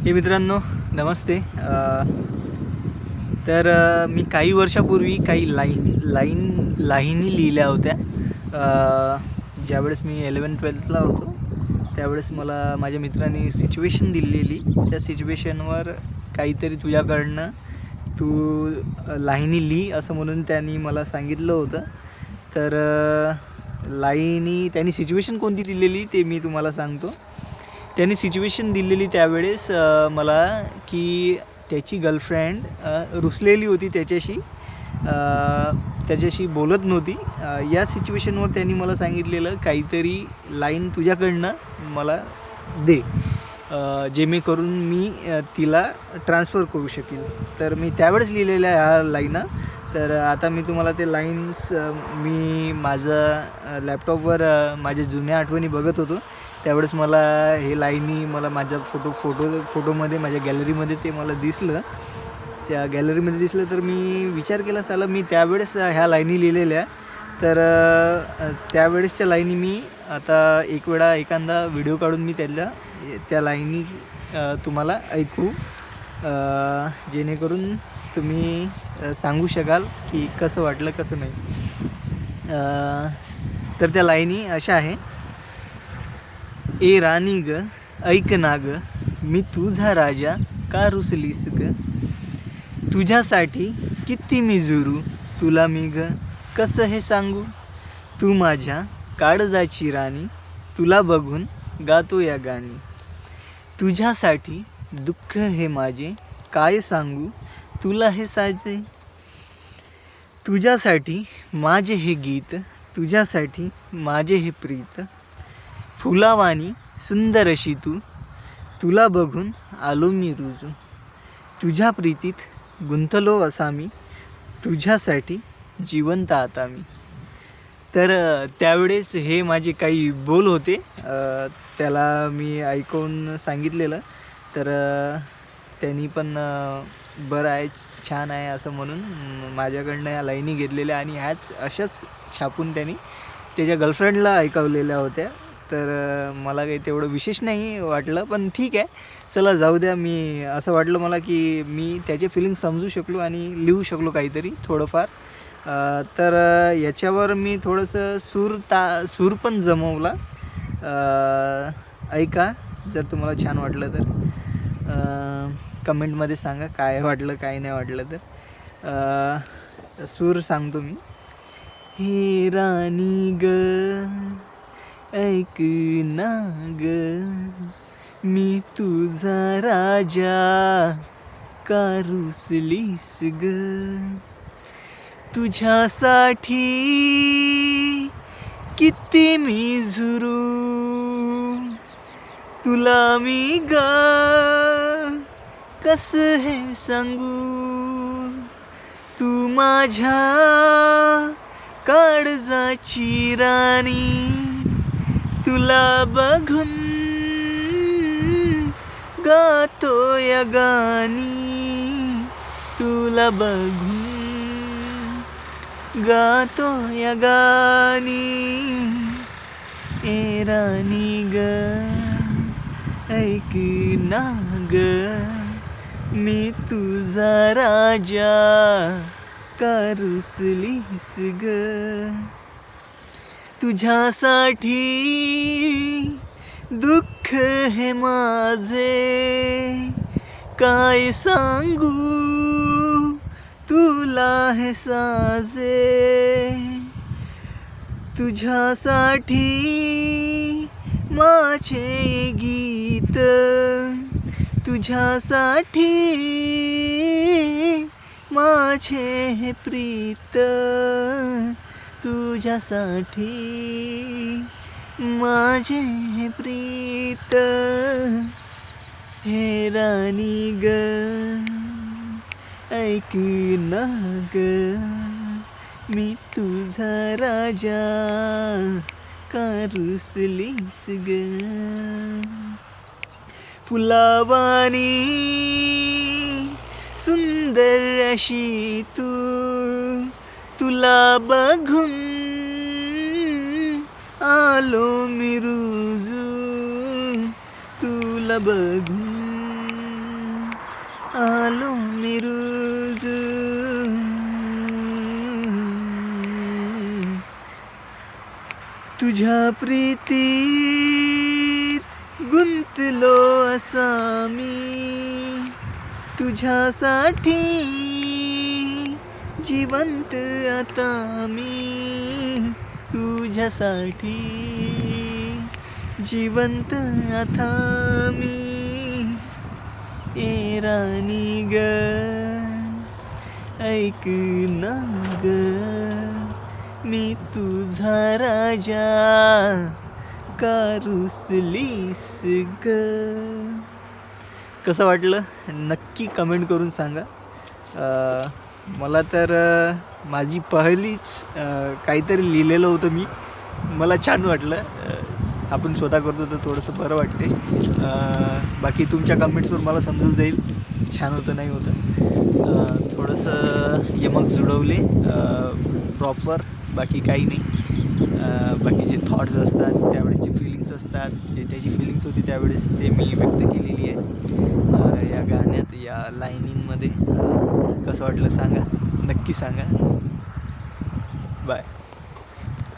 हे मित्रांनो नमस्ते. मी काही वर्षापूर्वी काही लाईनी लिहिल्या होत्या. ज्यावेळेस मी 11th-12thला होतो त्यावेळेस मला माझ्या मित्रांनी सिच्युएशन दिलेली. त्या सिच्युएशनवर काहीतरी तुझ्याकडनं तू लाईनी लिही असं म्हणून त्यांनी मला सांगितलं होतं. तर त्यांनी सिच्युएशन कोणती दिलेली ते मी तुम्हाला सांगतो. त्यांनी सिच्युएशन दिलेली त्यावेळेस मला की त्याची गर्लफ्रेंड रुसलेली होती त्याच्याशी बोलत नव्हती. या सिच्युएशनवर त्यांनी मला सांगितलेलं काहीतरी लाईन तुझ्याकडनं मला दे, जेणेकरून मी तिला ट्रान्सफर करू शकेल. तर मी त्यावेळेस लिहिलेल्या ह्या लाईना. तर आता मी तुम्हाला ते लाईन्स मी माझं लॅपटॉपवर माझ्या जुन्या आठवणी बघत होतो त्यावेळेस मला हे लाईनी माझ्या फोटोमध्ये माझ्या गॅलरीमध्ये ते मला दिसलं. त्या गॅलरीमध्ये दिसलं तर मी विचार केला साला मी त्यावेळेस ह्या लाईनी लिहिलेल्या. तर त्यावेळेसच्या लाईनी मी आता एखादा व्हिडिओ काढून मी त्या लाईनी तुम्हाला ऐकू, जेणेकरून तुम्ही सांगू शकाल की कसं वाटलं कसं नाही. तर त्या लाईनी अशा आहे. ए राणी ग ऐक ना ग, मी तुझा राजा का रुसलीस ग, तुझ्यासाठी किती मी जुरू, तुला मी ग कसं हे सांगू, तू माझ्या काळजाची राणी, तुला बघून गातो या गाणी, तुझ्यासाठी दुःख हे माझे काय सांगू, तुला हे साजे, तुझ्यासाठी माझे हे गीत, तुझ्यासाठी माझे हे प्रीत, फुलावानी सुंदर अशी तू, तुला बघून आलो मी रुजू, तुझ्या प्रीतीत गुंतलो असा मी, तुझ्यासाठी जिवंत आता मी. तर त्यावेळेस हे माझे काही बोल होते, त्याला मी ऐकून सांगितलेलं. तर त्यांनी पण बरं आहे छान आहे असं म्हणून माझ्याकडनं या लाईनी घेतलेल्या आणि अशाच छापून त्यांनी त्याच्या गर्लफ्रेंडला ऐकवलेल्या होत्या. तर मला काही तेवढं विशेष नाही वाटलं, पण ठीक आहे चला जाऊ द्या. मी असं वाटलं मला की मी त्याचे फिलिंग समजू शकलो आणि लिहू शकलो काहीतरी थोडंफार. तर याच्यावर मी थोडंसं सूर पण जमवला. ऐका जर तुम्हाला छान वाटलं तर कमेंटमध्ये सांगा काय वाटलं काय नाही वाटलं तर. सूर सांगतो मी. हे राणी ग ऐक ना ग, मी तुझा राजा का रुसलीस ग, तुझ्यासाठी किती मी झुरू, तुला मी ग कसं हे सांगू, तू माझ्या काळजाची राणी, तुला बघून गातो या गाणी, तुला बघून गातो या गाणी. ए राणी ग ऐक ना ग, मी तुझा राजा का रुसलीस ग, तुझ्यासाठी दुःख हे माझे काय सांगू, तुला हे साजे, तुझ्यासाठी माझे गीत, तुझ्यासाठी माझे हे प्रीत, तुझ्यासाठी माझे हे प्रीत. हे राणी ग ऐक ना ग, मी तुझा राजा का रुसलीस ग, फुलावानी सुंदर अशी तू, तुला बघून आलो मी रुजू, तुला बघून आलो मी रुजू. तुझ्या प्रीतीत गुंतलो असा मी, तुझ्यासाठी जिवंत आता मी, तुझ्यासाठी जिवंत आता मी. ए राणी ग ऐक ना ग, मी तुझा राजा का रुसलीस ग. कसं वाटलं नक्की कमेंट करून सांगा. मला तर माझी पहिलीच काहीतरी लिहिलेलं होतं मी, मला छान वाटलं. आपण स्वतः करतो तर थोडंसं बरं वाटते. बाकी तुमच्या कमेंट्सवर मला समजून जाईल छान होतं नाही होतं. थोडंसं यमक जुळवले प्रॉपर, बाकी काही नाही. बाकी जे थॉट्स असतात त्यावेळेसची फिलिंग्स असतात, जे त्याची फिलिंग्स होती त्यावेळेस ते मी व्यक्त केलेली आहे या गाण्यात, या लाईनींमध्ये. कसं वाटलं सांगा, नक्की सांगा. बाय.